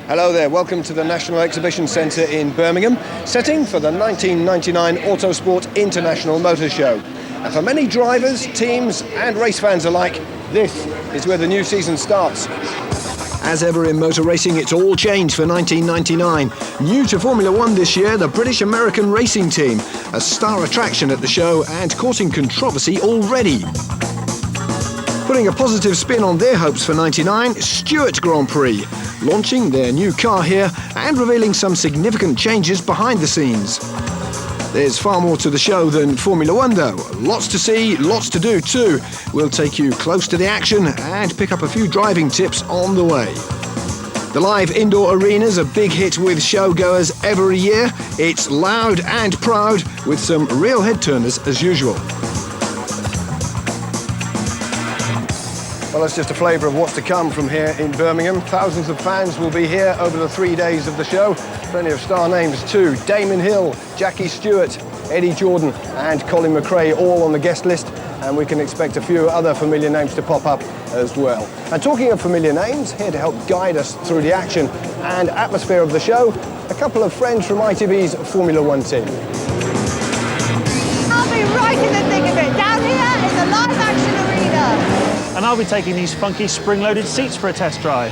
Hello there, welcome to the National Exhibition Centre in Birmingham, setting for the 1999 Autosport International Motor Show. And for many drivers, teams and race fans alike, this is where the new season starts. As ever in motor racing, it's all changed for 1999. New to Formula One this year, the British-American racing team, a star attraction at the show and causing controversy already. Putting a positive spin on their hopes for 99, Stewart Grand Prix, launching their new car here and revealing some significant changes behind the scenes. There's far more to the show than Formula One though. Lots to see, lots to do too. We'll take you close to the action and pick up a few driving tips on the way. The live indoor arena's a big hit with showgoers every year. It's loud and proud with some real head-turners as usual. Well, that's just a flavour of what's to come from here in Birmingham. Thousands of fans will be here over the 3 days of the show. Plenty of star names too. Damon Hill, Jackie Stewart, Eddie Jordan and Colin McRae all on the guest list. And we can expect a few other familiar names to pop up as well. And talking of familiar names, here to help guide us through the action and atmosphere of the show, a couple of friends from ITV's Formula One team. I'll be right in the thick of it, down here in the live action arena. And I'll be taking these funky spring-loaded seats for a test drive.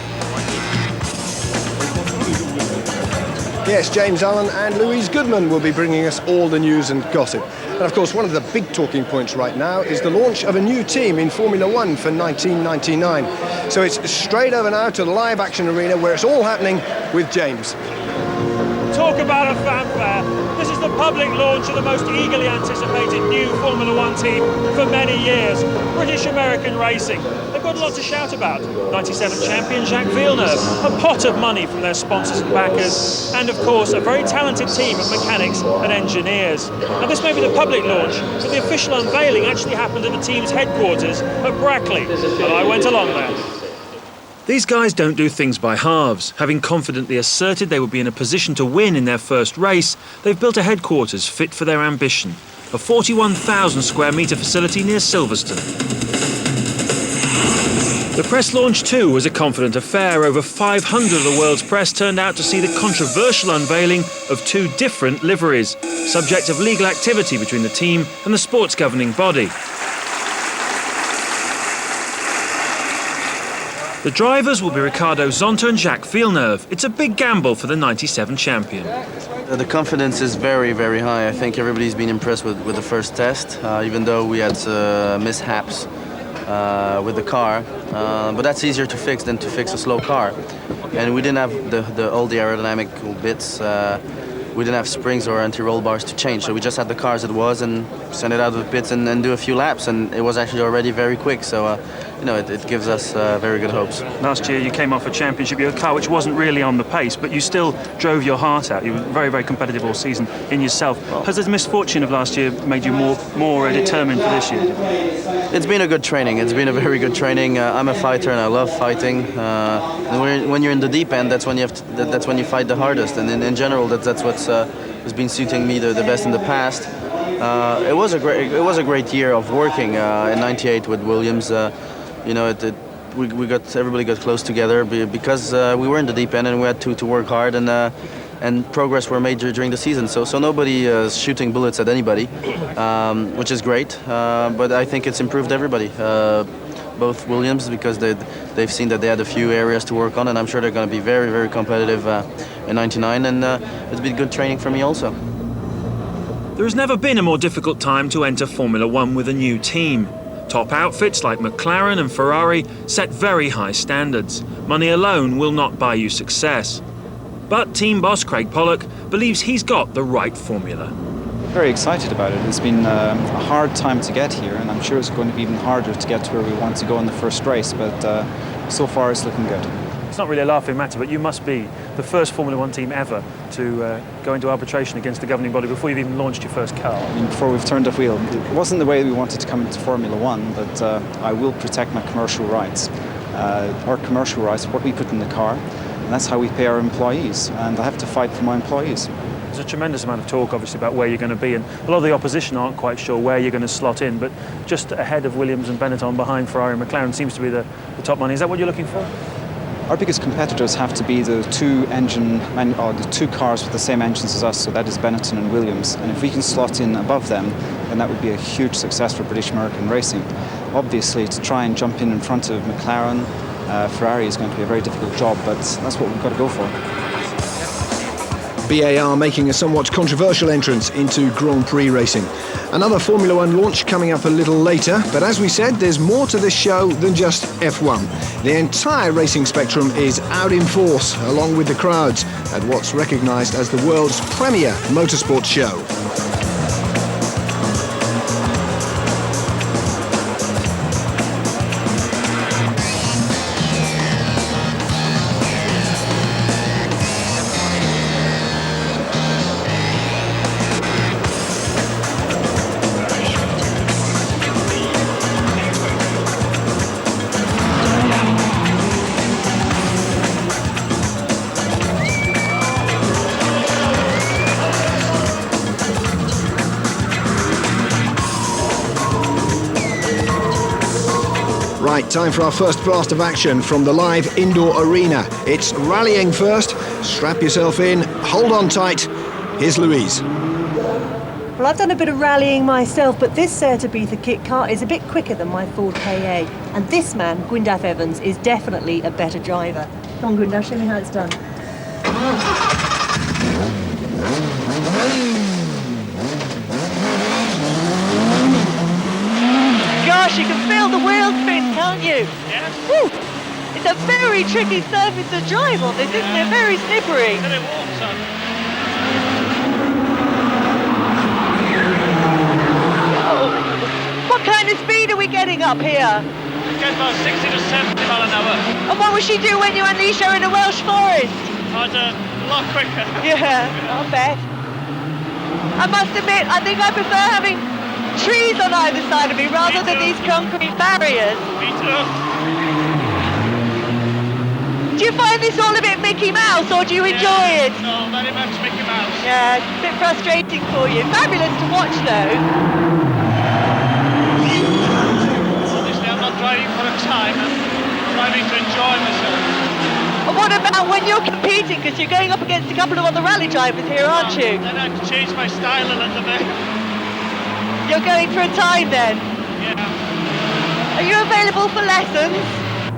Yes, James Allen and Louise Goodman will be bringing us all the news and gossip. And of course, one of the big talking points right now is the launch of a new team in Formula One for 1999. So it's straight over now to the live action arena where it's all happening with James. Talk about a fanfare. This is the public launch of the most eagerly anticipated new Formula One team for many years, British-American Racing. They've got a lot to shout about. 97 champion Jacques Villeneuve, a pot of money from their sponsors and backers, and of course a very talented team of mechanics and engineers. Now this may be the public launch, but the official unveiling actually happened at the team's headquarters at Brackley, and I went along there. These guys don't do things by halves. Having confidently asserted they would be in a position to win in their first race, they've built a headquarters fit for their ambition. A 41,000 square metre facility near Silverstone. The press launch too was a confident affair. Over 500 of the world's press turned out to see the controversial unveiling of two different liveries, subject of legal activity between the team and the sport's governing body. The drivers will be Ricardo Zonta and Jacques Villeneuve. It's a big gamble for the 97 champion. The confidence is very, very high. I think everybody's been impressed with the first test, even though we had mishaps with the car. But that's easier to fix than to fix a slow car. And we didn't have all the aerodynamic bits. We didn't have springs or anti-roll bars to change, so we just had the car as it was and send it out of the pits and do a few laps, and it was actually already very quick, so you know, it gives us very good hopes. Last year you came off a championship with a car which wasn't really on the pace, but you still drove your heart out. You were very, very competitive all season in yourself. Has the misfortune of last year made you more determined for this year? It's been a good training. It's been a very good training. I'm a fighter and I love fighting. And when you're in the deep end, that's when you fight the hardest. And in general, that's what's has been suiting me the best in the past. It was a great year of working in '98 with Williams. You know, everybody got close together because we were in the deep end and we had to work hard, and progress were made during the season. So nobody is shooting bullets at anybody, which is great. But I think it's improved everybody. Both Williams, because they've seen that they had a few areas to work on, and I'm sure they're going to be very, very competitive in '99, and it's been good training for me also. There has never been a more difficult time to enter Formula One with a new team. Top outfits like McLaren and Ferrari set very high standards. Money alone will not buy you success. But team boss Craig Pollock believes he's got the right formula. Very excited about it. It's been a hard time to get here, and I'm sure it's going to be even harder to get to where we want to go in the first race, but so far it's looking good. It's not really a laughing matter, but you must be the first Formula One team ever to go into arbitration against the governing body before you've even launched your first car. I mean, before we've turned a wheel. It wasn't the way we wanted to come into Formula One, but I will protect my commercial rights. Our commercial rights, what we put in the car, and that's how we pay our employees, and I have to fight for my employees. There's a tremendous amount of talk, obviously, about where you're going to be, and a lot of the opposition aren't quite sure where you're going to slot in, but just ahead of Williams and Benetton, behind Ferrari and McLaren, seems to be the top money. Is that what you're looking for? Our biggest competitors have to be the the two cars with the same engines as us, so that is Benetton and Williams. And if we can slot in above them, then that would be a huge success for British American racing. Obviously, to try and jump in front of McLaren, Ferrari is going to be a very difficult job, but that's what we've got to go for. BAR making a somewhat controversial entrance into Grand Prix racing. Another Formula One launch coming up a little later, but as we said, there's more to this show than just F1. The entire racing spectrum is out in force, along with the crowds, at what's recognised as the world's premier motorsport show. Right, time for our first blast of action from the live indoor arena. It's rallying first. Strap yourself in, hold on tight. Here's Louise. Well, I've done a bit of rallying myself, but this Ibiza kit car is a bit quicker than my Ford KA. And this man, Gwyndaf Evans, is definitely a better driver. Come on, Gwyndaf, show me how it's done. Gosh, you can feel the wheel spin, can't you? Yeah. Woo! It's a very tricky surface to drive on this, isn't it? Very slippery. Then it walks on. Oh. What kind of speed are we getting up here? It gets about 60 to 70 mile an hour. And what will she do when you unleash her in a Welsh forest? I'd a lot quicker. Yeah, I'll bet. I must admit, I think I prefer having trees on either side of me rather than these concrete barriers. Me too. Do you find this all a bit Mickey Mouse, or do you enjoy it? No, very much Mickey Mouse. Yeah, it's a bit frustrating for you. Fabulous to watch, though. Obviously, I'm not driving for a time. I'm driving to enjoy myself. And what about when you're competing? Because you're going up against a couple of other rally drivers here, aren't you? Then I have to change my style a little bit. You're going for a time, then? Yeah. Are you available for lessons?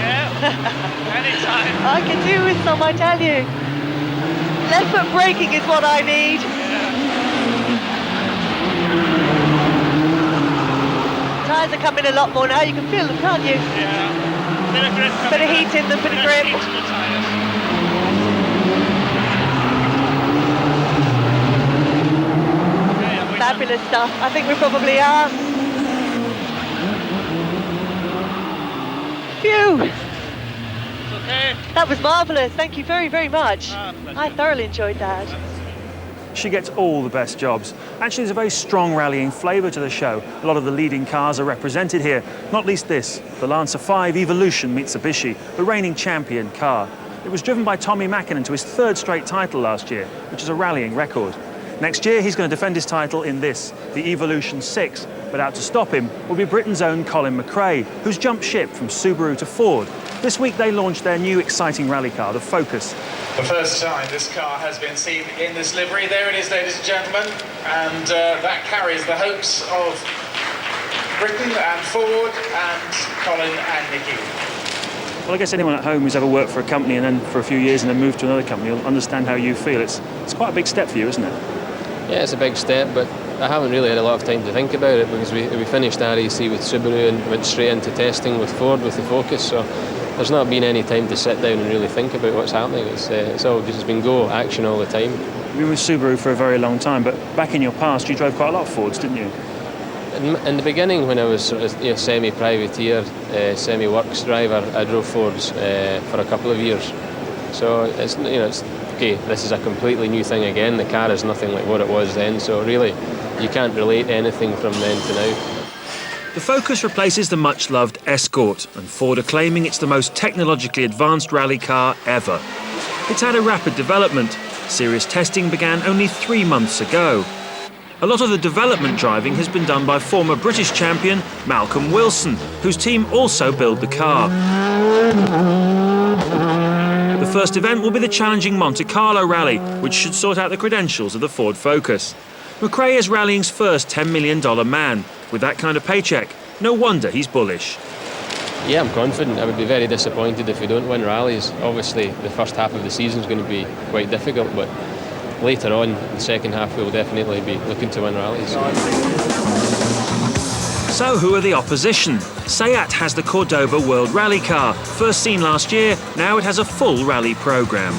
Yeah. Anytime. I can do with some, I tell you. Left foot braking is what I need. Tyres are coming a lot more now. You can feel them, can't you? Yeah. Bit of grip. Bit of heat in them, bit of grip. Heat in the tyres. Fabulous stuff. I think we probably are. Phew. Okay. That was marvellous. Thank you very, very much. Pleasure. I thoroughly enjoyed that. She gets all the best jobs. Actually, there's a very strong rallying flavour to the show. A lot of the leading cars are represented here, not least this, the Lancer 5 Evolution Mitsubishi, the reigning champion car. It was driven by Tommy Mäkinen to his third straight title last year, which is a rallying record. Next year, he's going to defend his title in this, the Evolution 6, but out to stop him will be Britain's own Colin McRae, who's jumped ship from Subaru to Ford. This week, they launched their new exciting rally car, the Focus. The first time this car has been seen in this livery. There it is, ladies and gentlemen, and that carries the hopes of Britain and Ford and Colin and Nicky. Well, I guess anyone at home who's ever worked for a company and then for a few years and then moved to another company will understand how you feel. It's quite a big step for you, isn't it? Yeah, it's a big step, but I haven't really had a lot of time to think about it because we finished RAC with Subaru and went straight into testing with Ford with the Focus, so there's not been any time to sit down and really think about what's happening. It's all just been go, action all the time. You've been with Subaru for a very long time, but back in your past you drove quite a lot of Fords, didn't you? In the beginning, when I was sort of, semi-privateer, semi-works driver, I drove Fords for a couple of years. So it's okay. This is a completely new thing again. The car is nothing like what it was then. So really, you can't relate anything from then to now. The Focus replaces the much-loved Escort, and Ford are claiming it's the most technologically advanced rally car ever. It's had a rapid development. Serious testing began only 3 months ago. A lot of the development driving has been done by former British champion Malcolm Wilson, whose team also built the car. first event will be the challenging Monte Carlo rally, which should sort out the credentials of the Ford Focus. McRae is rallying's first $10 million man. With that kind of paycheck, no wonder he's bullish. Yeah, I'm confident. I would be very disappointed if we don't win rallies. Obviously, the first half of the season is going to be quite difficult, but later on, the second half, we'll definitely be looking to win rallies. So who are the opposition? Seat has the Cordoba World Rally car. First seen last year, now it has a full rally programme.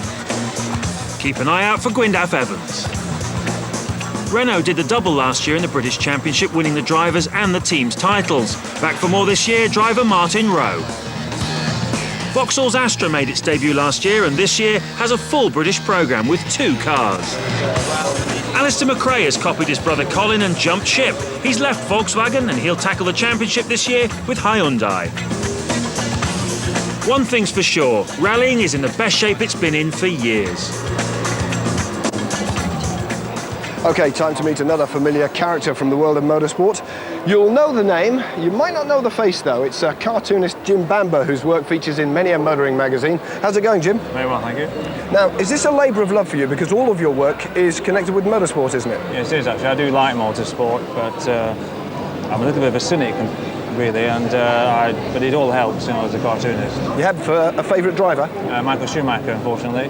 Keep an eye out for Gwyndaf Evans. Renault did the double last year in the British Championship, winning the drivers and the team's titles. Back for more this year, driver Martin Rowe. Vauxhall's Astra made its debut last year and this year has a full British programme with 2 cars. Alistair McRae has copied his brother Colin and jumped ship. He's left Volkswagen and he'll tackle the championship this year with Hyundai. One thing's for sure, rallying is in the best shape it's been in for years. OK, time to meet another familiar character from the world of motorsport. You'll know the name, you might not know the face though. It's cartoonist Jim Bamber, whose work features in many a motoring magazine. How's it going, Jim? Very well, thank you. Now, is this a labour of love for you? Because all of your work is connected with motorsport, isn't it? Yes, it is actually. I do like motorsport, but I'm a little bit of a cynic, really, but it all helps, you know, as a cartoonist. You have a favourite driver? Michael Schumacher, unfortunately.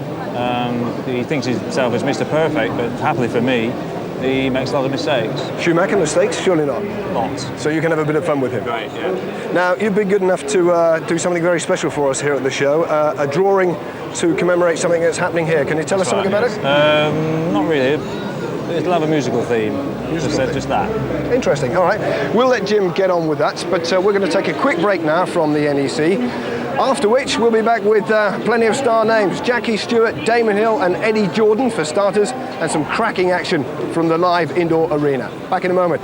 He thinks himself as Mr. Perfect, but happily for me, he makes a lot of mistakes. Schumacher mistakes? Surely not. Lots. So you can have a bit of fun with him. Great, yeah. Now, you've been good enough to do something very special for us here at the show, a drawing to commemorate something that's happening here. Can you tell us something about it? Not really. It'll have a musical theme. Just that. Interesting. All right. We'll let Jim get on with that, but we're going to take a quick break now from the NEC. After which, we'll be back with plenty of star names. Jackie Stewart, Damon Hill and Eddie Jordan for starters, and some cracking action from the live indoor arena. Back in a moment.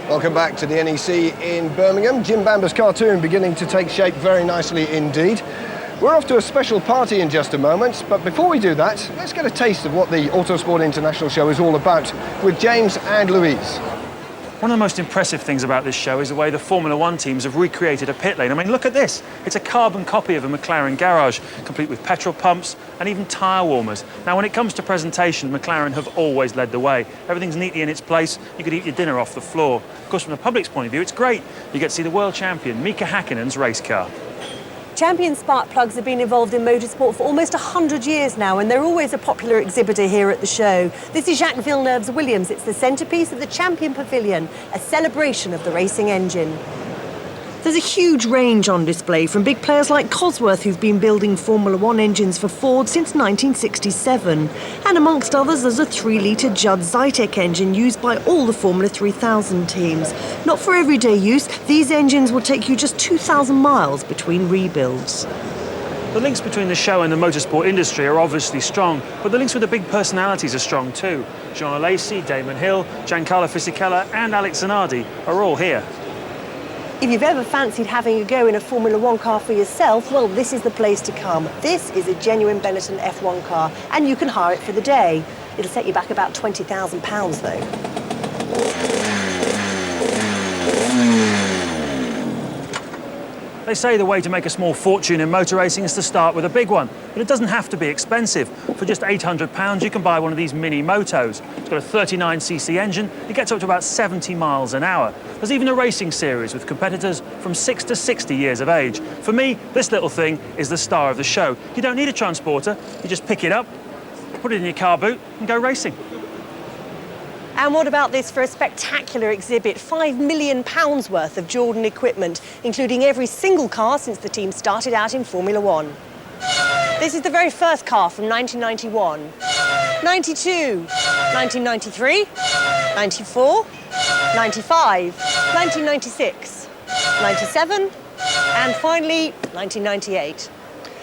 Welcome back to the NEC in Birmingham. Jim Bamber's cartoon beginning to take shape very nicely indeed. We're off to a special party in just a moment, but before we do that, let's get a taste of what the Autosport International show is all about with James and Louise. One of the most impressive things about this show is the way the Formula One teams have recreated a pit lane. I mean, look at this. It's a carbon copy of a McLaren garage, complete with petrol pumps and even tyre warmers. Now, when it comes to presentation, McLaren have always led the way. Everything's neatly in its place. You could eat your dinner off the floor. Of course, from the public's point of view, it's great. You get to see the world champion, Mika Häkkinen's race car. Champion spark plugs have been involved in motorsport for almost 100 years now, and they're always a popular exhibitor here at the show. This is Jacques Villeneuve's Williams. It's the centrepiece of the Champion Pavilion, a celebration of the racing engine. There's a huge range on display from big players like Cosworth, who've been building Formula One engines for Ford since 1967. And amongst others, there's a 3-litre Judd Zytek engine used by all the Formula 3000 teams. Not for everyday use, these engines will take you just 2,000 miles between rebuilds. The links between the show and the motorsport industry are obviously strong, but the links with the big personalities are strong too. Jean Alesi, Damon Hill, Giancarlo Fisichella and Alex Zanardi are all here. If you've ever fancied having a go in a Formula One car for yourself, well, this is the place to come. This is a genuine Benetton F1 car, and you can hire it for the day. It'll set you back about £20,000 though. They say the way to make a small fortune in motor racing is to start with a big one, but it doesn't have to be expensive. For just £800, you can buy one of these mini motos. It's got a 39cc engine. It gets up to about 70 miles an hour. There's even a racing series with competitors from 6 to 60 years of age. For me, this little thing is the star of the show. You don't need a transporter. You just pick it up, put it in your car boot and go racing. And what about this for a spectacular exhibit? £5 million worth of Jordan equipment, including every single car since the team started out in Formula One. This is the very first car from 1991, 92, 1993, 94, 95, 1996, 97, and finally 1998.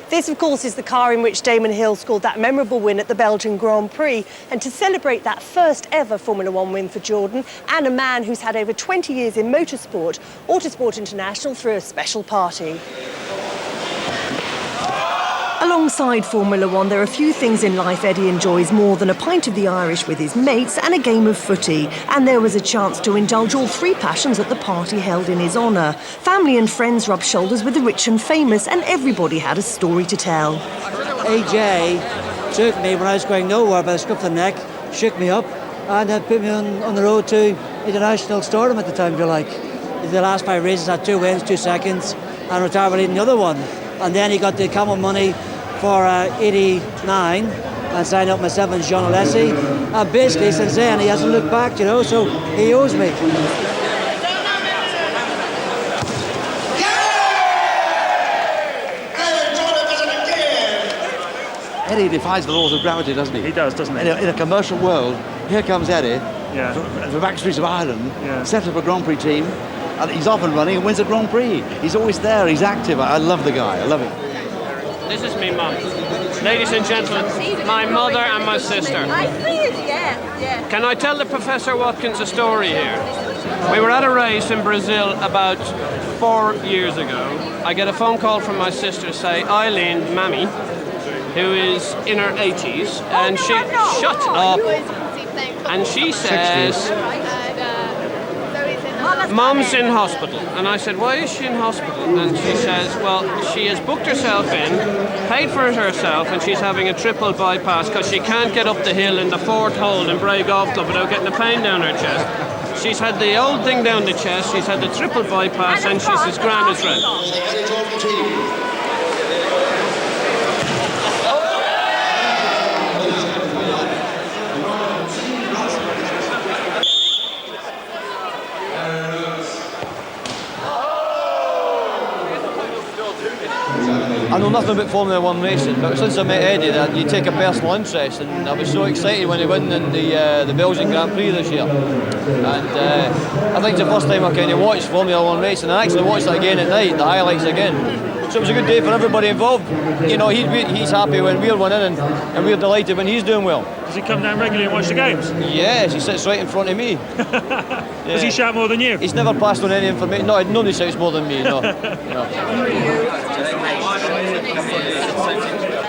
This, of course, is the car in which Damon Hill scored that memorable win at the Belgian Grand Prix. And to celebrate that first ever Formula One win for Jordan, and a man who's had over 20 years in motorsport, Autosport International threw a special party. Alongside Formula One, there are few things in life Eddie enjoys more than a pint of the Irish with his mates and a game of footy. And there was a chance to indulge all three passions at the party held in his honour. Family and friends rubbed shoulders with the rich and famous, and everybody had a story to tell. AJ took me when I was going nowhere by the scruff of the neck, shook me up, and put me on the road to international stardom at the time, if you like. The last 5 races had 2 wins, 2 seconds, and retired by leading the other one. And then he got the camel money for 89 and signed up myself and Jean Alesi. And basically since then he hasn't looked back, you know, so he owes me. Eddie defies the laws of gravity, doesn't he? He does, doesn't he? In a commercial world, here comes Eddie, Yeah. from the back streets of Ireland, Yeah. sets up a Grand Prix team, and he's off and running and wins a Grand Prix. He's always there, he's active. I love the guy, I love him. This is me, Mum. Ladies and gentlemen, my mother and my sister. I see it, yeah. Can I tell the Professor Watkins a story here? We were at a race in Brazil about 4 years ago. I get a phone call from my sister to say, Eileen, Mammy, who is in her 80s, and she shut up, and she says, Mum's in hospital. And I said, why is she in hospital? And she says, well, she has booked herself in, paid for it herself, and she's having a triple bypass because she can't get up the hill in the 4th hole in Bray Golf Club without getting a pain down her chest. She's had the old thing down the chest, she's had the triple bypass, and she's as grand as red. I know nothing about Formula One racing, but since I met Eddie, you take a personal interest, and I was so excited when he won in the Belgian Grand Prix this year. And I think it's the first time I kind of watched Formula One racing, and I actually watched it again at night, the highlights again. So it was a good day for everybody involved. You know, he's happy when we're winning, and we're delighted when he's doing well. Does he come down regularly and watch the games? Yes, he sits right in front of me. Does he shout more than you? He's never passed on any information. No, nobody shouts more than me, no.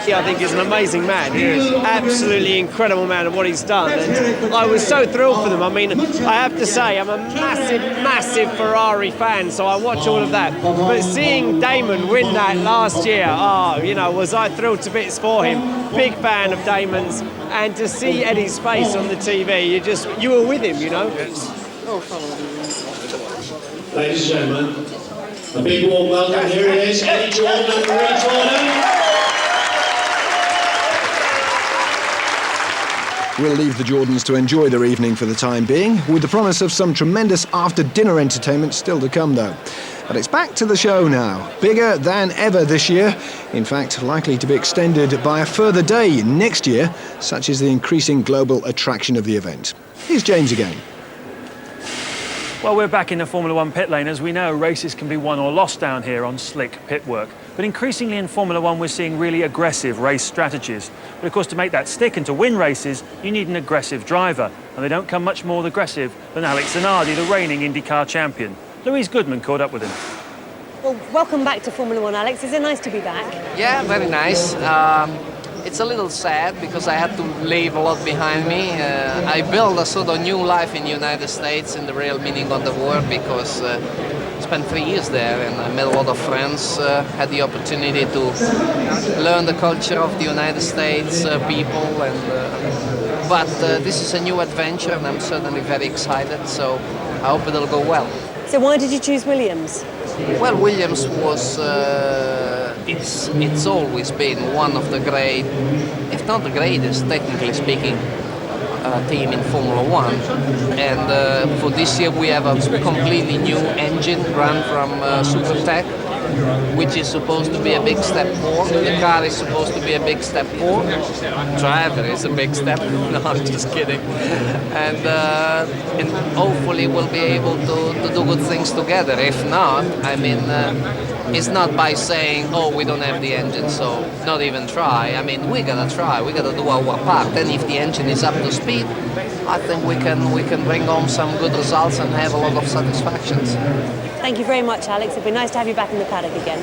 I think he's an amazing man. He's absolutely incredible man and what he's done. And I was so thrilled for them. I mean, I have to say, I'm a massive Ferrari fan, so I watch all of that. But seeing Damon win that last year, was I thrilled to bits for him. Big fan of Damon's, and to see Eddie's face on the TV, you were with him, you know. Ladies and gentlemen, a big warm welcome. Here he is, Eddie Jordan and Marie Jordan. We'll leave the Jordans to enjoy their evening for the time being, with the promise of some tremendous after-dinner entertainment still to come, though. But it's back to the show now, bigger than ever this year. In fact, likely to be extended by a further day next year, such is the increasing global attraction of the event. Here's James again. Well, we're back in the Formula One pit lane. As we know, races can be won or lost down here on slick pit work. But increasingly in Formula One, we're seeing really aggressive race strategies. But of course, to make that stick and to win races, you need an aggressive driver. And they don't come much more aggressive than Alex Zanardi, the reigning IndyCar champion. Louise Goodman caught up with him. Well, welcome back to Formula One, Alex. Is it nice to be back? Yeah, very nice. It's a little sad because I had to leave a lot behind me. I built a sort of new life in the United States in the real meaning of the word, because I spent 3 years there and I met a lot of friends, had the opportunity to learn the culture of the United States, people, but this is a new adventure and I'm certainly very excited, so I hope it'll go well. So why did you choose Williams? Well, Williams was, it's always been one of the great, if not the greatest, technically speaking, team in Formula One. And for this year we have a completely new engine run from Supertech, which is supposed to be a big step forward. The car is supposed to be a big step forward. Driver is a big step. No, I'm just kidding. And hopefully we'll be able to do good things together. If not, I mean, it's not by saying, oh, we don't have the engine, so not even try. I mean, we gotta try. We gotta do our part. Then if the engine is up to speed, I think we can bring home some good results and have a lot of satisfactions. Thank you very much, Alex. It'd be nice to have you back in the paddock again.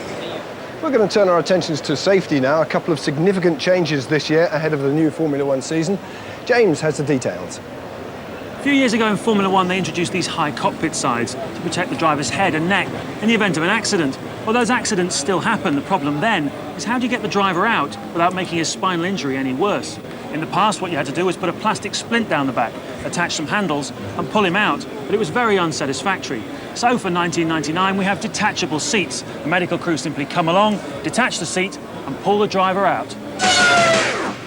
We're going to turn our attentions to safety now. A couple of significant changes this year ahead of the new Formula One season. James has the details. A few years ago in Formula One, they introduced these high cockpit sides to protect the driver's head and neck in the event of an accident. Well, those accidents still happen. The problem then is how do you get the driver out without making his spinal injury any worse? In the past, what you had to do was put a plastic splint down the back, attach some handles and pull him out, but it was very unsatisfactory. So for 1999, we have detachable seats. The medical crew simply come along, detach the seat and pull the driver out.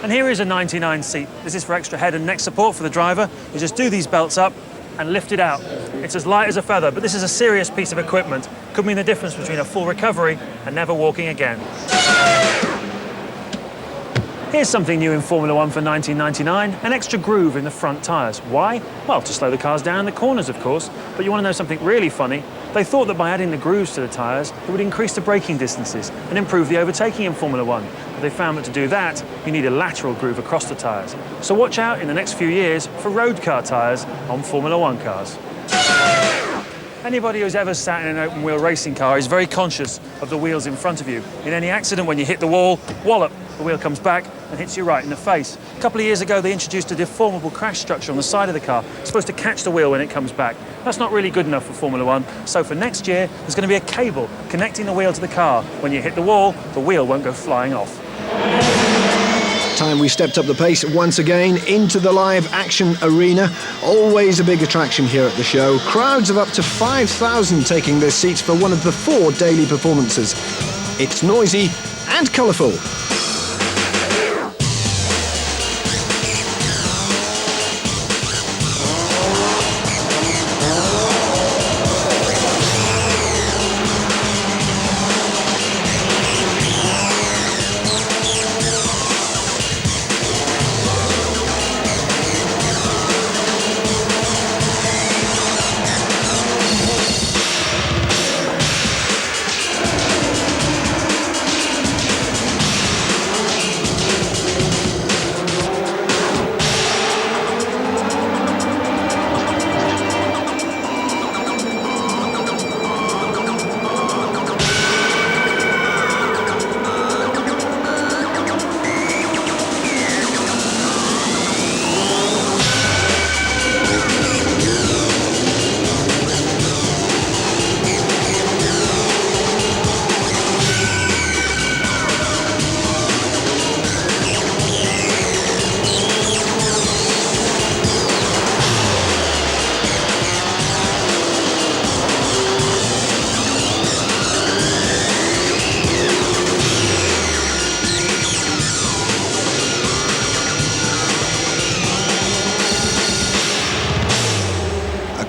And here is a 99 seat. This is for extra head and neck support for the driver. You just do these belts up and lift it out. It's as light as a feather, but this is a serious piece of equipment. Could mean the difference between a full recovery and never walking again. Here's something new in Formula One for 1999, an extra groove in the front tyres. Why? Well, to slow the cars down in the corners, of course. But you want to know something really funny? They thought that by adding the grooves to the tyres, it would increase the braking distances and improve the overtaking in Formula One. But they found that to do that, you need a lateral groove across the tyres. So watch out in the next few years for road car tyres on Formula One cars. Anybody who's ever sat in an open-wheel racing car is very conscious of the wheels in front of you. In any accident, when you hit the wall, wallop, the wheel comes back and hits you right in the face. A couple of years ago, they introduced a deformable crash structure on the side of the car. It's supposed to catch the wheel when it comes back. That's not really good enough for Formula One. So for next year, there's going to be a cable connecting the wheel to the car. When you hit the wall, the wheel won't go flying off. Time we stepped up the pace once again into the live action arena. Always a big attraction here at the show. Crowds of up to 5,000 taking their seats for one of the 4 daily performances. It's noisy and colourful.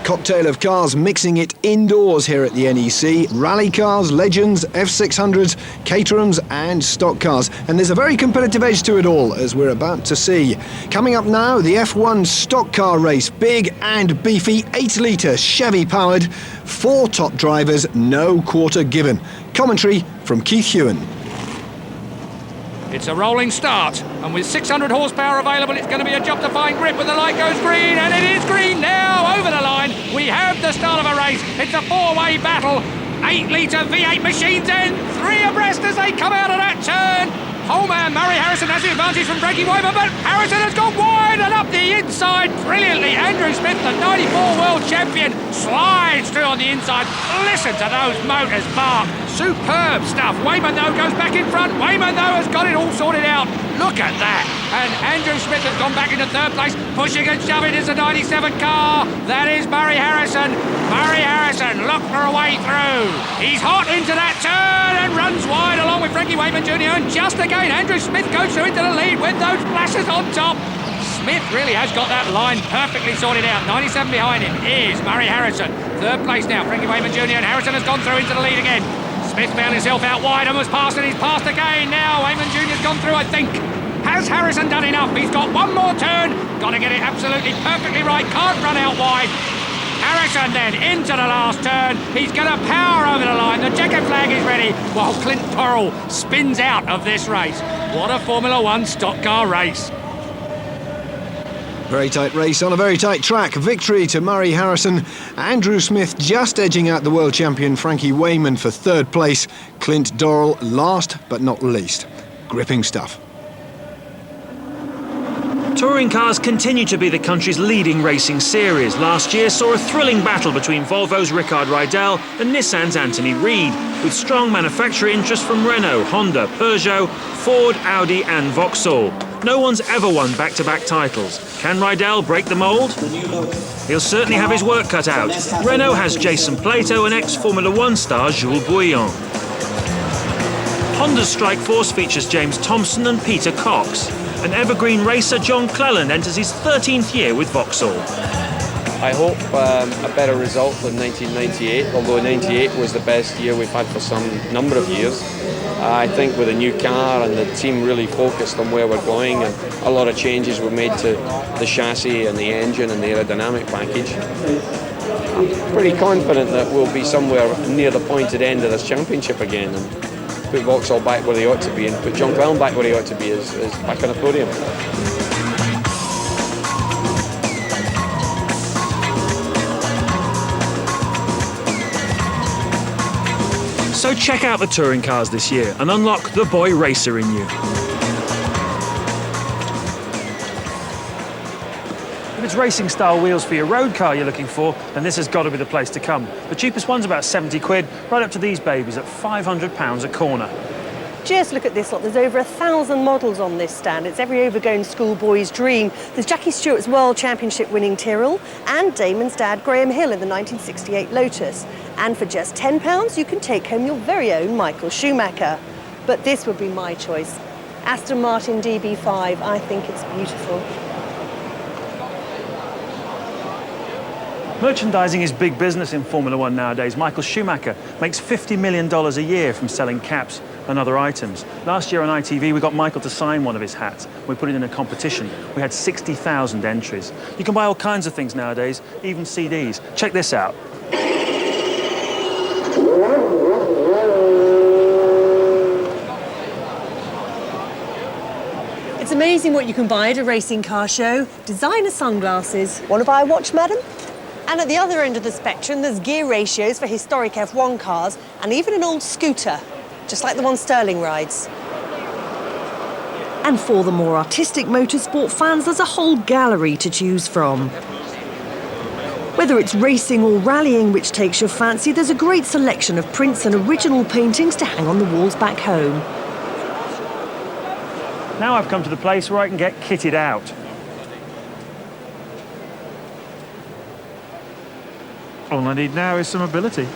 Cocktail of cars mixing it indoors here at the NEC. Rally cars, legends, F600s, Caterhams and stock cars. And there's a very competitive edge to it all, as we're about to see. Coming up now, the F1 stock car race. Big and beefy, 8-litre Chevy-powered, 4 top drivers, no quarter given. Commentary from Keith Hewen. It's a rolling start, and with 600 horsepower available, it's going to be a job to find grip when the light goes green, and it is green now, over the line. We have the start of a race. It's a 4-way battle. 8-litre V8 machines in, 3 abreast as they come out of that turn. Oh man, Murray Harrison has the advantage from Frankie Weber, but Harrison has gone wide and up the inside brilliantly. Andrew Smith, the 94 world champion, slides through on the inside. Listen to those motors bark. Superb stuff. Wayman, though, goes back in front. Wayman, though, has got it all sorted out. Look at that. And Andrew Smith has gone back into 3rd place. Pushing and shoving is the 97 car. That is Murray Harrison. Murray Harrison, look for a way through. He's hot into that turn and runs wide along with Frankie Wayman Jr. And just again, Andrew Smith goes through into the lead with those flashes on top. Smith really has got that line perfectly sorted out. 97 behind him is Murray Harrison. 3rd place now, Frankie Wayman Jr. and Harrison has gone through into the lead again. Smith found himself out wide and was passed, and he's passed again now. Wayman Jr.'s gone through, I think. Has Harrison done enough? He's got one more turn. Got to get it absolutely perfectly right. Can't run out wide. Harrison then into the last turn. He's going to power over the line. The checkered flag is ready while Clint Turrell spins out of this race. What a Formula One stock car race. Very tight race on a very tight track. Victory to Murray Harrison. Andrew Smith just edging out the world champion Frankie Wayman for third place. Clint Dorrell last but not least. Gripping stuff. Touring cars continue to be the country's leading racing series. Last year saw a thrilling battle between Volvo's Rickard Rydell and Nissan's Anthony Reid, with strong manufacturer interest from Renault, Honda, Peugeot, Ford, Audi and Vauxhall. No one's ever won back-to-back titles. Can Rydell break the mould? He'll certainly have his work cut out. Renault has Jason Plato and ex-Formula One star Jules Bouillon. Honda's strike force features James Thompson and Peter Cox. And evergreen racer John Cleland enters his 13th year with Vauxhall. I hope a better result than 1998, although 98 was the best year we've had for some number of years. I think with a new car and the team really focused on where we're going, and a lot of changes were made to the chassis and the engine and the aerodynamic package, I'm pretty confident that we'll be somewhere near the pointed end of this championship again, and put Vauxhall back where they ought to be and put John Cleland back where he ought to be is back on the podium. So check out the touring cars this year and unlock the boy racer in you. If it's racing style wheels for your road car you're looking for, then this has got to be the place to come. The cheapest one's about 70 quid, right up to these babies at £500 a corner. Just look at this lot. There's over 1,000 models on this stand. It's every overgrown schoolboy's dream. There's Jackie Stewart's World Championship winning Tyrrell and Damon's dad, Graham Hill, in the 1968 Lotus. And for just £10, you can take home your very own Michael Schumacher. But this would be my choice. Aston Martin DB5. I think it's beautiful. Merchandising is big business in Formula One nowadays. Michael Schumacher makes $50 million a year from selling caps and other items. Last year on ITV, we got Michael to sign one of his hats. We put it in a competition. We had 60,000 entries. You can buy all kinds of things nowadays, even CDs. Check this out. It's amazing what you can buy at a racing car show. Designer sunglasses. Want to buy a watch, madam? And at the other end of the spectrum, there's gear ratios for historic F1 cars and even an old scooter, just like the one Sterling rides. And for the more artistic motorsport fans, there's a whole gallery to choose from. Whether it's racing or rallying which takes your fancy, there's a great selection of prints and original paintings to hang on the walls back home. Now I've come to the place where I can get kitted out. All I need now is some ability.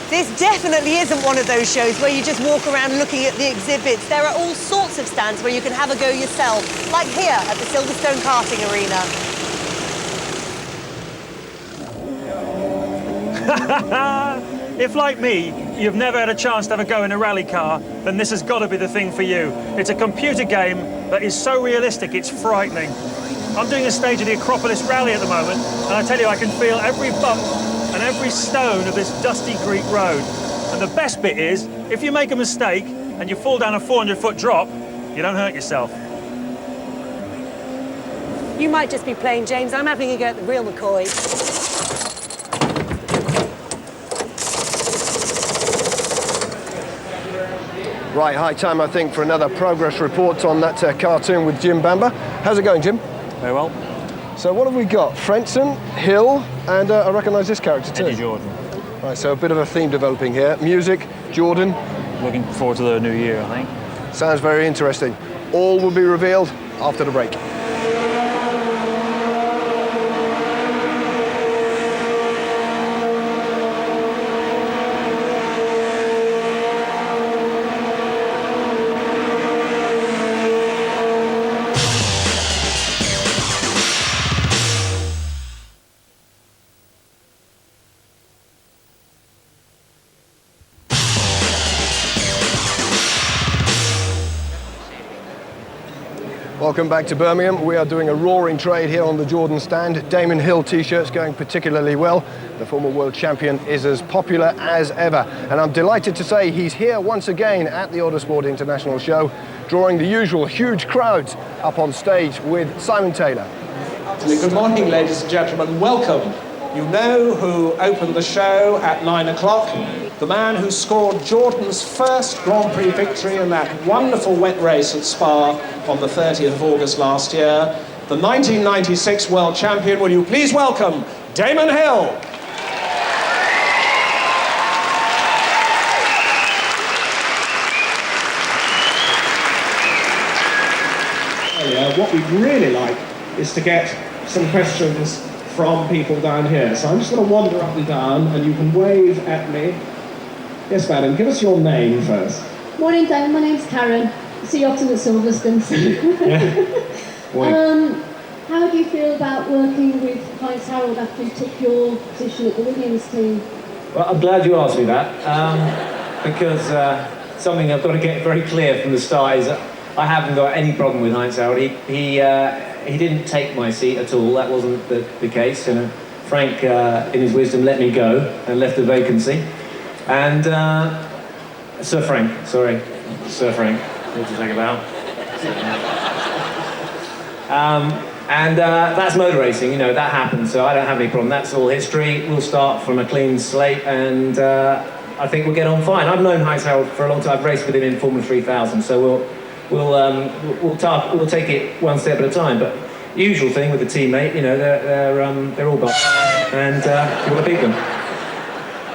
This definitely isn't one of those shows where you just walk around looking at the exhibits. There are all sorts of stands where you can have a go yourself, like here at the Silverstone Karting Arena. If, like me, you've never had a chance to have a go in a rally car, then this has got to be the thing for you. It's a computer game that is so realistic, it's frightening. I'm doing a stage of the Acropolis Rally at the moment, and I tell you, I can feel every bump and every stone of this dusty Greek road. And the best bit is, if you make a mistake and you fall down a 400-foot drop, you don't hurt yourself. You might just be playing, James. I'm having a go at the real McCoy. Right, high time, I think, for another progress report on that cartoon with Jim Bamber. How's it going, Jim? Very well. So what have we got? Frentzen, Hill, and I recognise this character too. Eddie Jordan. Right, so a bit of a theme developing here. Music, Jordan. Looking forward to the new year, I think. Sounds very interesting. All will be revealed after the break. Welcome back to Birmingham. We are doing a roaring trade here on the Jordan stand. Damon Hill t-shirts going particularly well. The former world champion is as popular as ever. And I'm delighted to say he's here once again at the Autosport International Show, drawing the usual huge crowds up on stage with Simon Taylor. Good morning, ladies and gentlemen. Welcome. You know who opened the show at 9 o'clock. The man who scored Jordan's first Grand Prix victory in that wonderful wet race at Spa on the 30th of August last year. The 1996 world champion. Will you please welcome Damon Hill. What we'd really like is to get some questions from people down here. So I'm just going to wander up and down and you can wave at me. Yes, madam, give us your name first. Morning, Damon. My name's Karen. I see you often at Silverstone. How do you feel about working with Heinz Harald after you took your position at the Williams team? Well, I'm glad you asked me that, because something I've got to get very clear from the start is I haven't got any problem with Heinz Harald. He didn't take my seat at all. That wasn't the case. You know, Frank, in his wisdom, let me go and left a vacancy. And Sir Frank, need to think about. And that's motor racing. You know, that happens. So I don't have any problem. That's all history. We'll start from a clean slate, and I think we'll get on fine. I've known Heinz Harald for a long time. I've raced with him in Formula 3000. So we'll take it one step at a time, but usual thing with a teammate, you know, they're all buff, and you want to beat them.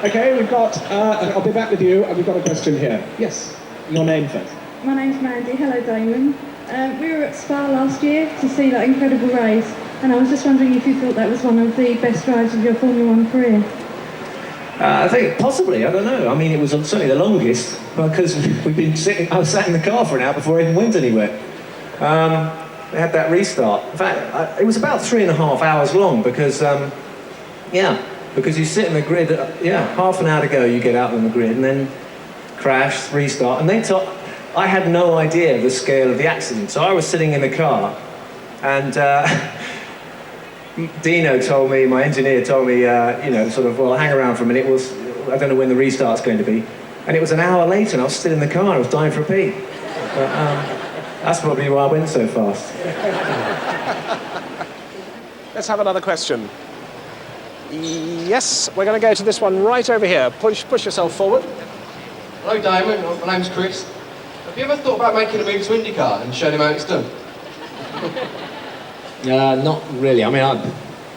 Okay, we've got, I'll be back with you, and we've got a question here. Yes, your name first. My name's Mandy. Hello, Damon. We were at Spa last year to see that incredible race, and I was just wondering if you thought that was one of the best drives of your Formula 1 career. I think possibly, I don't know. I mean, it was certainly the longest, because I was sat in the car for an hour before I even went anywhere. They had that restart. In fact, it was about 3.5 hours long, because, because you sit in the grid, half an hour to go, you get out on the grid, and then crash, restart, and I had no idea the scale of the accident. So I was sitting in the car, and Dino told me, my engineer told me, well, hang around for a minute, I don't know when the restart's going to be. And it was an hour later, and I was still in the car, and I was dying for a pee. But that's probably why I went so fast. Let's have another question. Yes, we're going to go to this one right over here. Push yourself forward. Hello, Damon. My name's Chris. Have you ever thought about making a move to IndyCar and showing him how it's done? Not really. I mean,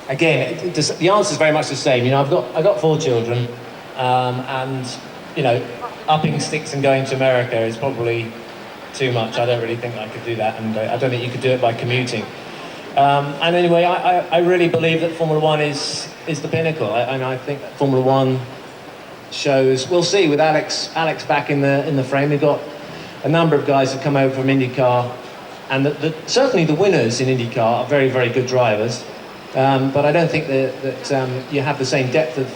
again, the answer is very much the same. You know, I've got 4 children, and you know, upping sticks and going to America is probably too much. I don't really think I could do that, and I don't think you could do it by commuting. And anyway, I really believe that Formula 1 is the pinnacle, and I think that Formula 1 shows. We'll see with Alex back in the frame. We've got a number of guys that come over from IndyCar. And certainly the winners in IndyCar are very, very good drivers, but I don't think that you have the same depth of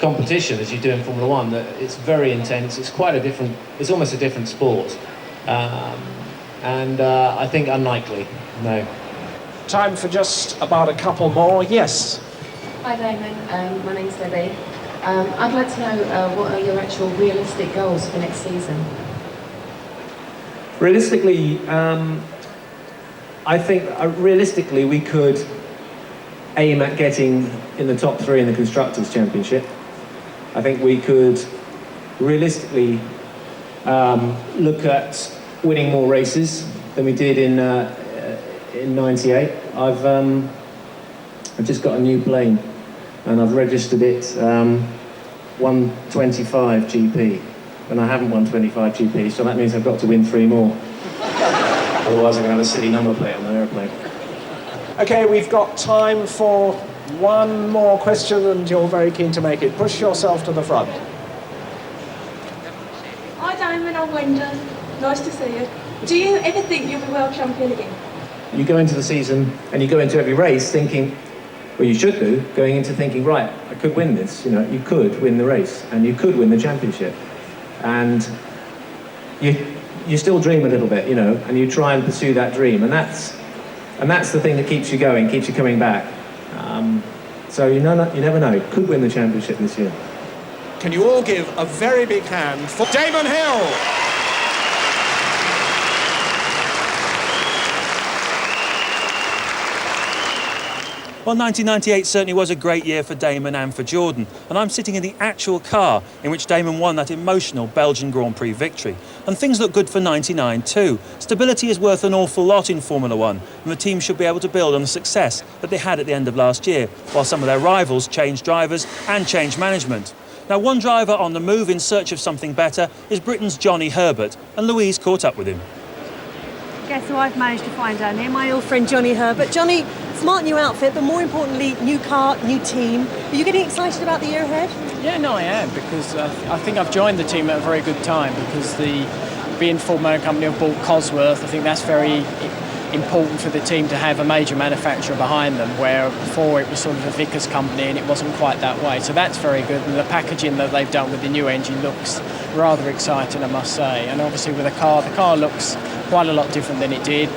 competition as you do in Formula 1. That it's very intense. It's it's almost a different sport, and I think unlikely. No. Time for just about a couple more. Yes. Hi, Damon. My name's Debbie. I'd like to know what are your actual realistic goals for next season? Realistically. I think realistically we could aim at getting in the top 3 in the Constructors' Championship. I think we could realistically look at winning more races than we did in '98. I've just got a new plane and I've registered it 125 GP, and I haven't won 25 GP, so that means I've got to win 3 more. Otherwise I'm going to have a silly number plate on the aeroplane. Okay, we've got time for one more question, and you're very keen to make it. Push yourself to the front. Hi, Damon. I'm Wyndham. Nice to see you. Do you ever think you'll be world champion again? You go into the season and you go into every race thinking, well, you should do, going into thinking, right, I could win this. You know, you could win the race and you could win the championship. And you still dream a little bit, you know, and you try and pursue that dream. And that's And that's the thing that keeps you going, keeps you coming back. So you never know. Could win the championship this year. Can you all give a very big hand for Damon Hill? Well, 1998 certainly was a great year for Damon and for Jordan, and I'm sitting in the actual car in which Damon won that emotional Belgian Grand Prix victory. And things look good for 99 too. Stability is worth an awful lot in Formula One, and the team should be able to build on the success that they had at the end of last year, while some of their rivals changed drivers and changed management. Now, one driver on the move in search of something better is Britain's Johnny Herbert, and Louise caught up with him. Guess who I've managed to find down here? My old friend Johnny Herbert. Johnny, smart new outfit, but more importantly, new car, new team. Are you getting excited about the year ahead? Yeah, no, I am, because I think I've joined the team at a very good time, because being Ford Motor Company have bought Cosworth, I think that's very important for the team to have a major manufacturer behind them, where before it was sort of a Vickers company and it wasn't quite that way. So that's very good, and the packaging that they've done with the new engine looks rather exciting, I must say. And obviously with the car looks quite a lot different than it did.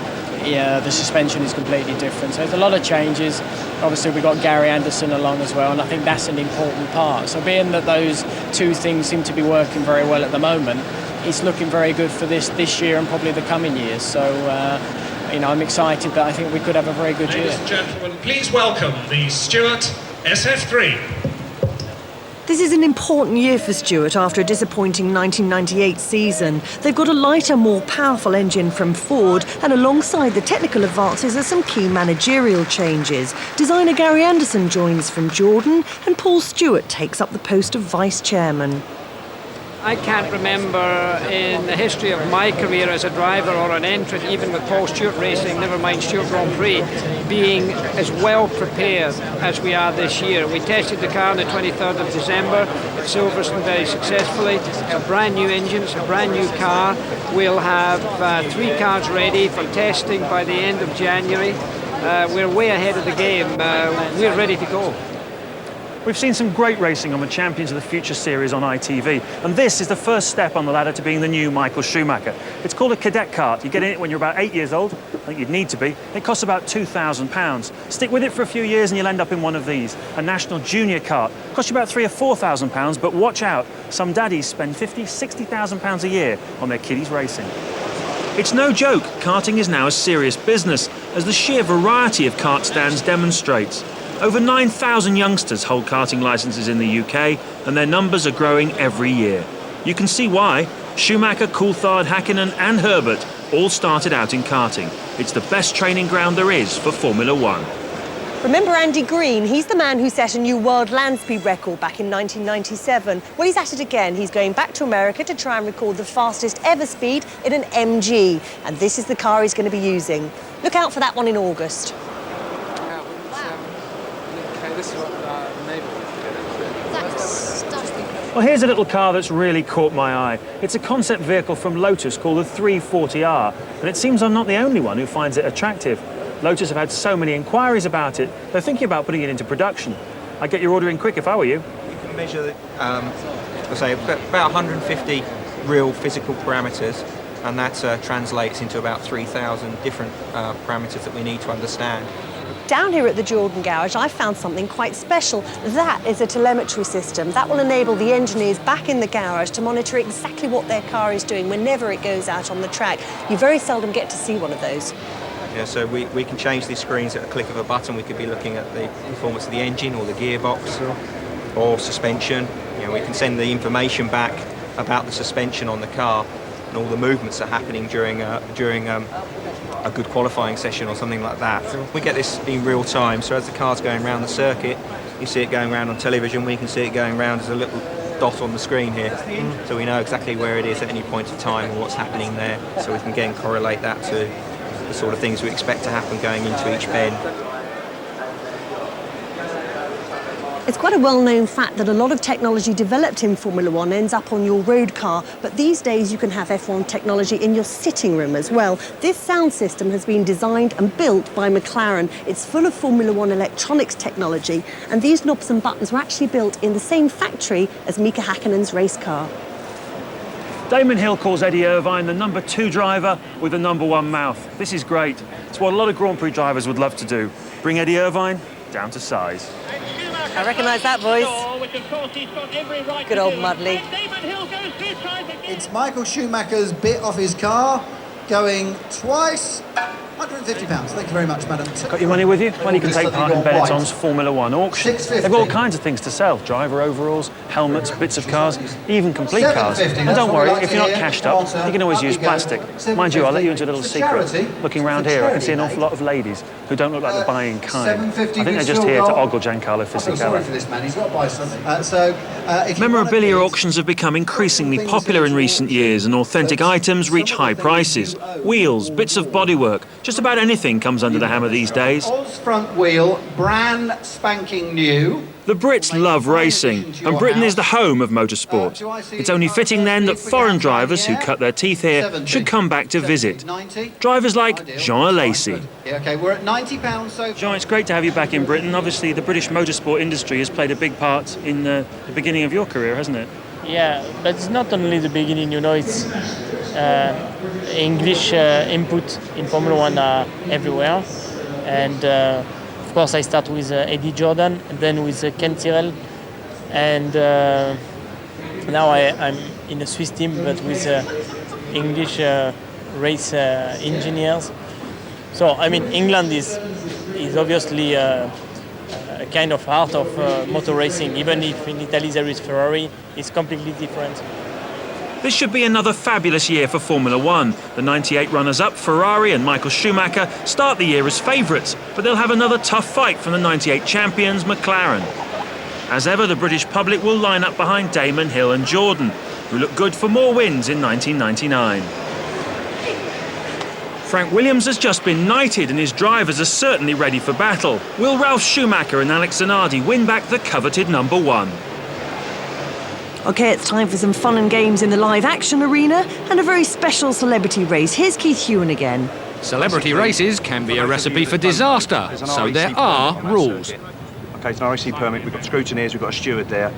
Yeah, the suspension is completely different. So there's a lot of changes. Obviously we've got Gary Anderson along as well, and I think that's an important part. So being that those two things seem to be working very well at the moment, it's looking very good for this year and probably the coming years. So I'm excited that I think we could have a very good year. Ladies and gentlemen, please welcome the Stewart SF3. This is an important year for Stewart after a disappointing 1998 season. They've got a lighter, more powerful engine from Ford, and alongside the technical advances are some key managerial changes. Designer Gary Anderson joins from Jordan, and Paul Stewart takes up the post of vice chairman. I can't remember in the history of my career as a driver or an entrant, even with Paul Stewart Racing, never mind Stewart Grand Prix, being as well prepared as we are this year. We tested the car on the 23rd of December at Silverstone very successfully. It's a brand new engine, it's a brand new car. We'll have 3 cars ready for testing by the end of January. We're way ahead of the game. We're ready to go. We've seen some great racing on the Champions of the Future series on ITV, and this is the first step on the ladder to being the new Michael Schumacher. It's called a cadet kart. You get in it when you're about 8 years old. I think you'd need to be. It costs about £2,000. Stick with it for a few years and you'll end up in one of these. A national junior kart. Costs you about £3,000 or £4,000, but watch out. Some daddies spend £50,000, £60,000 a year on their kiddies racing. It's no joke. Karting is now a serious business, as the sheer variety of kart stands demonstrates. Over 9,000 youngsters hold karting licences in the UK, and their numbers are growing every year. You can see why. Schumacher, Coulthard, Hakkinen and Herbert all started out in karting. It's the best training ground there is for Formula One. Remember Andy Green? He's the man who set a new world land speed record back in 1997. Well, he's at it again. He's going back to America to try and record the fastest ever speed in an MG. And this is the car he's going to be using. Look out for that one in August. Well, here's a little car that's really caught my eye. It's a concept vehicle from Lotus called the 340R, and it seems I'm not the only one who finds it attractive. Lotus have had so many inquiries about it, they're thinking about putting it into production. I'd get your order in quick if I were you. You can measure, about 150 real physical parameters, and that translates into about 3,000 different parameters that we need to understand. Down here at the Jordan garage, I found something quite special. That is a telemetry system. That will enable the engineers back in the garage to monitor exactly what their car is doing whenever it goes out on the track. You very seldom get to see one of those. Yeah, so we can change these screens at a click of a button. We could be looking at the performance of the engine or the gearbox or suspension. You know, we can send the information back about the suspension on the car and all the movements that are happening during a good qualifying session or something like that. We get this in real time, so as the car's going around the circuit, you see it going around on television, we can see it going around as a little dot on the screen here. So we know exactly where it is at any point of time and what's happening there, so we can again correlate that to the sort of things we expect to happen going into each bend. It's quite a well-known fact that a lot of technology developed in Formula One ends up on your road car, but these days you can have F1 technology in your sitting room as well. This sound system has been designed and built by McLaren. It's full of Formula One electronics technology, and these knobs and buttons were actually built in the same factory as Mika Häkkinen's race car. Damon Hill calls Eddie Irvine the number 2 driver with the number 1 mouth. This is great. It's what a lot of Grand Prix drivers would love to do. Bring Eddie Irvine down to size. I recognise that voice. Good old Mudley. It's Michael Schumacher's bit off his car, going twice. £150. Thank you very much, madam. Got your money with you? Well, you can take part in Benetton's Formula One auction. $6.50. They've got all kinds of things to sell. Driver overalls, helmets, bits of cars, even complete cars. And don't worry, if you're not cashed up, you can always use plastic. Mind you, I'll let you into a little secret. Looking around here, I can see an awful lot of ladies who don't look like they're buying kind. I think they're just here to ogle Giancarlo Fisichella. Memorabilia auctions have become increasingly popular in recent years, and authentic items reach high prices. Wheels, bits of bodywork, just about anything comes under the hammer these days. Oz front wheel, brand spanking new. The Brits love racing, and Britain is the home of motorsport. It's only fitting then that foreign drivers who cut their teeth here should come back to visit. Drivers like Jean Alesi. Okay, we're at £90 so far. Jean, it's great to have you back in Britain. Obviously, the British motorsport industry has played a big part in the beginning of your career, hasn't it? Yeah, but it's not only the beginning, you know, it's English input in Formula One are everywhere. And of course, I start with Eddie Jordan, and then with Ken Tyrrell. And now I'm in a Swiss team, but with English race engineers. So, I mean, England is obviously a kind of heart of motor racing. Even if in Italy there is Ferrari, it's completely different. This should be another fabulous year for Formula One. The 98 runners-up, Ferrari and Michael Schumacher, start the year as favourites, but they'll have another tough fight from the 98 champions, McLaren. As ever, the British public will line up behind Damon Hill and Jordan, who look good for more wins in 1999. Frank Williams has just been knighted and his drivers are certainly ready for battle. Will Ralph Schumacher and Alex Zanardi win back the coveted number 1? OK, it's time for some fun and games in the live action arena and a very special celebrity race. Here's Keith Hewen again. Celebrity races can be a recipe for disaster, so there are rules. OK, it's an RAC permit, we've got scrutineers, we've got a steward there.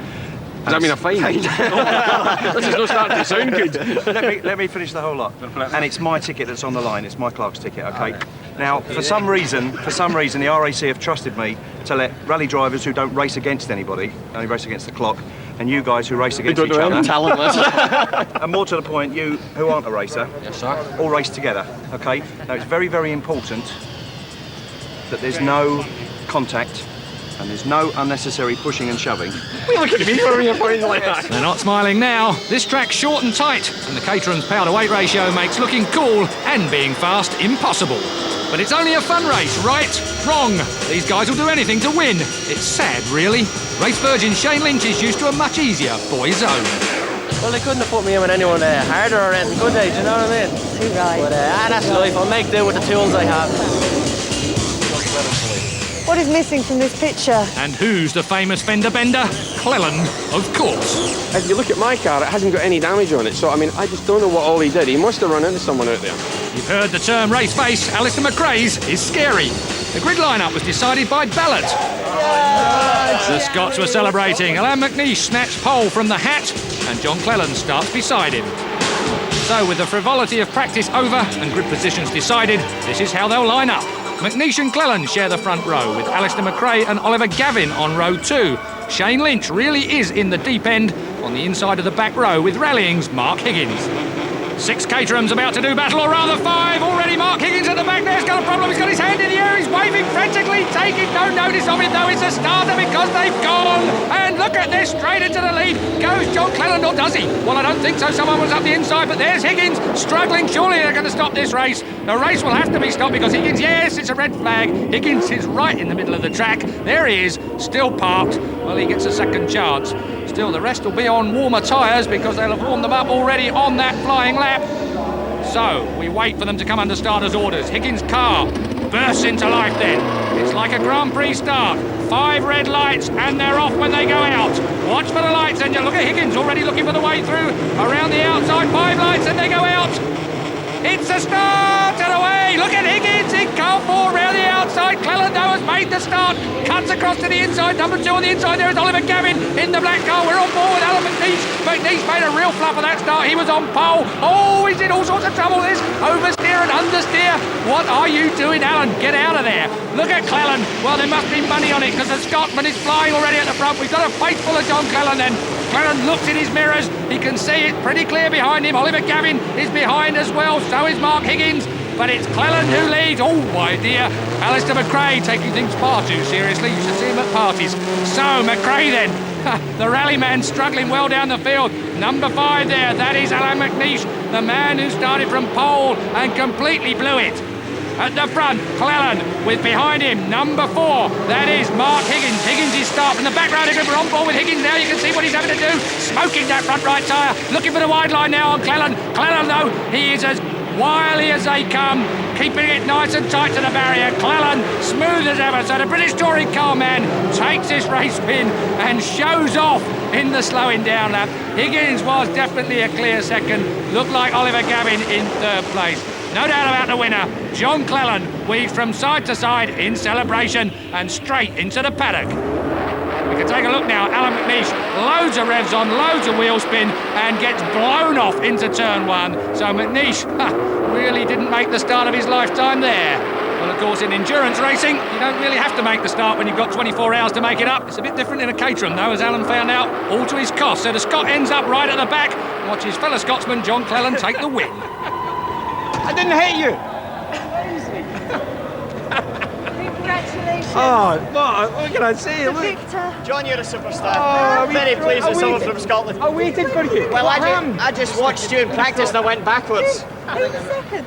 Does that mean a fine? This is not starting to sound good. Let me finish the whole lot. And it's my ticket that's on the line. It's my clerk's ticket. Okay. Now, for some reason, the RAC have trusted me to let rally drivers who don't race against anybody, only race against the clock, and you guys who race against each other. Talentless. And more to the point, you who aren't a racer, Yes, sir. all race together. Okay. Now, it's very, very important that there's no contact. And there's no unnecessary pushing and shoving. Look at me for your point like that. They're not smiling now. This track's short and tight, and the Caterham's power-to-weight ratio makes looking cool and being fast impossible. But it's only a fun race, right? Wrong. These guys will do anything to win. It's sad, really. Race virgin Shane Lynch is used to a much easier boys' zone. Well, they couldn't have put me in with anyone harder or anything, could they? Do you know what I mean? Too right. But that's life. I'll make do with the tools I have. What is missing from this picture? And who's the famous fender bender? Cleland, of course. If you look at my car, it hasn't got any damage on it, so I mean, I just don't know what all he did. He must have run into someone out there. You've heard the term race face. Alistair McRae's is scary. The grid lineup was decided by ballot. The Scots were celebrating. Alain McNeish snatched pole from the hat, and John Cleland starts beside him. So, with the frivolity of practice over and grid positions decided, this is how they'll line up. McNeish and Cleland share the front row, with Alistair McRae and Oliver Gavin on row 2. Shane Lynch really is in the deep end on the inside of the back row, with rallying's Mark Higgins. 6 Caterhams about to do battle, or rather 5. Already Mark Higgins at the back there's got a problem. He's got his hand in the air. He's waving frantically, taking no notice of it, though. It's a starter because they've gone. And look at this, straight into the lead. Goes John Cleland, or does he? Well, I don't think so. Someone was up the inside, but there's Higgins struggling. Surely they're going to stop this race. The race will have to be stopped because Higgins, yes, it's a red flag. Higgins is right in the middle of the track. There he is, still parked. Well, he gets a second chance. Still, the rest will be on warmer tyres because they'll have warmed them up already on that flying lap. So, we wait for them to come under starters' orders. Higgins' car bursts into life then. It's like a Grand Prix start. 5 red lights and they're off when they go out. Watch for the lights and you look at Higgins already looking for the way through. Around the outside, 5 lights and they go out. It's a start and away. Look at Higgins in car 4 round the outside. Cleland though has made the start. Cuts across to the inside. Number 2 on the inside. There is Oliver Gavin in the black car. We're on board with Alan McNeish. McNeish made a real flop of that start. He was on pole. Oh, he's in all sorts of trouble. This oversteer and understeer. What are you doing, Alan? Get out of there. Look at Cleland. Well, there must be money on it because the Scotsman is flying already at the front. We've got a face full of John Cleland then. Cleland looks in his mirrors. He can see it pretty clear behind him. Oliver Gavin is behind as well. So is Mark Higgins. But it's Cleland who leads. Oh, my dear. Alistair McRae taking things far too seriously. You should see him at parties. So, McRae then. The rally man struggling well down the field. Number 5 there. That is Alan McNeish, the man who started from pole and completely blew it. At the front, Cleland with behind him number 4. That is Mark Higgins. Higgins is start from the background. We're on board with Higgins now. You can see what he's having to do. Smoking that front right tyre. Looking for the wide line now on Cleland. Cleland, though, he is as wily as they come, keeping it nice and tight to the barrier. Cleland, smooth as ever. So the British touring car man takes this race win and shows off in the slowing down lap. Higgins was definitely a clear second. Looked like Oliver Gavin in 3rd place. No doubt about the winner. John Cleland weaves from side to side in celebration and straight into the paddock. We can take a look now. Alan McNeish, loads of revs on, loads of wheel spin, and gets blown off into turn 1. So McNeish really didn't make the start of his lifetime there. Well, of course, in endurance racing, you don't really have to make the start when you've got 24 hours to make it up. It's a bit different in a caterham, though, as Alan found out, all to his cost. So the Scot ends up right at the back. Watch his fellow Scotsman, John Cleland, take the win. I didn't hit you. Congratulations. Oh, what can I say? The victor. John, you're a superstar. Oh, I'm very pleased with someone from Scotland. I waited for you. Well, I just watched you in practice and I went backwards.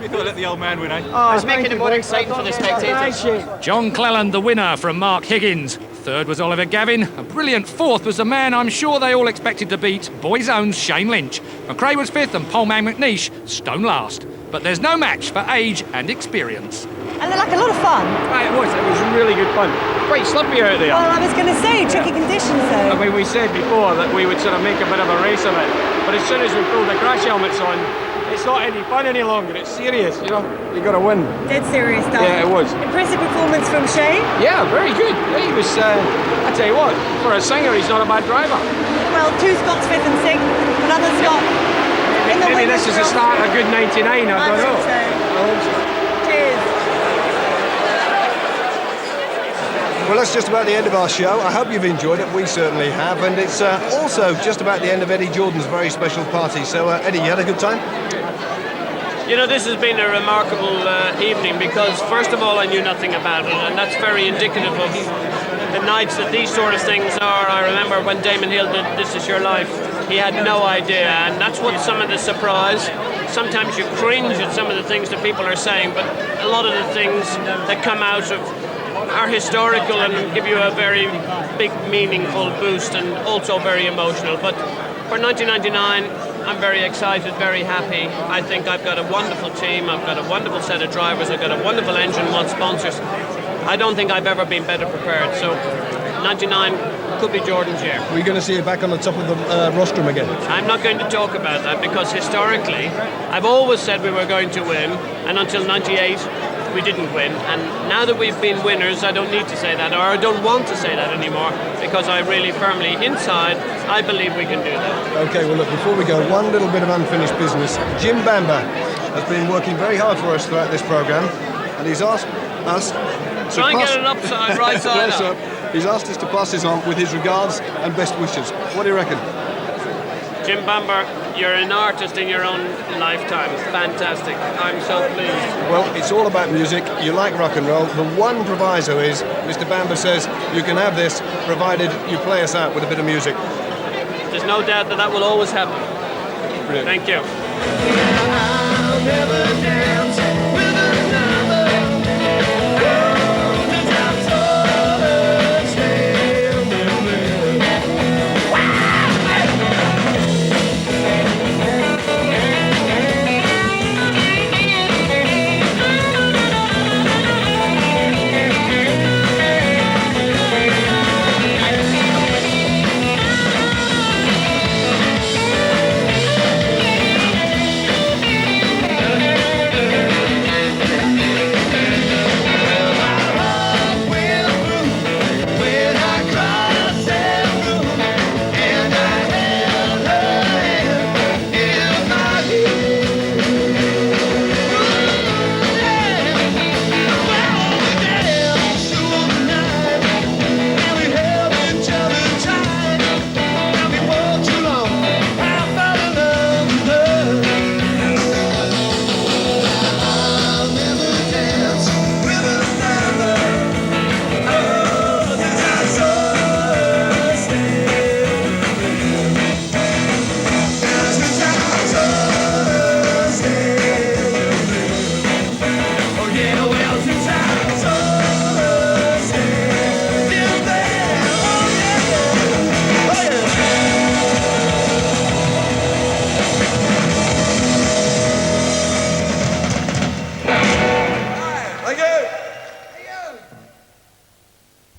We thought let the old man win, eh? Oh, I was making it more exciting for the spectators. John Cleland, the winner from Mark Higgins. 3rd was Oliver Gavin. A brilliant 4th was the man I'm sure they all expected to beat, Boys Own's Shane Lynch. McRae was 5th and poleman McNeish stone last. But there's no match for age and experience. And they're like a lot of fun. Right, it was really good fun. Quite slippery out there. Well, I was going to say, tricky conditions though. I mean, we said before that we would sort of make a bit of a race of it, but as soon as we pulled the crash helmets on, it's not any fun any longer. It's serious, you know. You got to win. Dead serious stuff. Yeah, it was. Impressive performance from Shane. Yeah, very good. He was. I tell you what, for a singer, he's not a bad driver. Well, 2 Scots 5th and 6th, another Scot. Maybe this is the start of a good 99. I don't know. Cheers. Well, that's just about the end of our show. I hope you've enjoyed it. We certainly have. And it's also just about the end of Eddie Jordan's very special party. So, Eddie, you had a good time? You know, this has been a remarkable evening because, first of all, I knew nothing about it. And that's very indicative of the nights that these sort of things are. I remember when Damon Hill did This Is Your Life, he had no idea. And that's what some of the surprise. Sometimes you cringe at some of the things that people are saying, but a lot of the things that come out of are historical and give you a very big, meaningful boost and also very emotional. But for 1999, I'm very excited, very happy. I think I've got a wonderful team, I've got a wonderful set of drivers, I've got a wonderful engine, one sponsors. I don't think I've ever been better prepared. So 99 could be Jordan's year. We're going to see you back on the top of the rostrum again. I'm not going to talk about that because historically, I've always said we were going to win, and until 98, we didn't win. And now that we've been winners, I don't need to say that, or I don't want to say that anymore, because I really firmly, inside, I believe we can do that. Okay, well look, before we go, one little bit of unfinished business. Jim Bamber has been working very hard for us throughout this programme, and he's asked us to try and get it upside, right side up. He's asked us to pass this on with his regards and best wishes. What do you reckon? Jim Bamber, you're an artist in your own lifetime. Fantastic. I'm so pleased. Well, it's all about music. You like rock and roll. The one proviso is, Mr. Bamber says, you can have this, provided you play us out with a bit of music. There's no doubt that will always happen. Brilliant. Thank you. I'll never dance.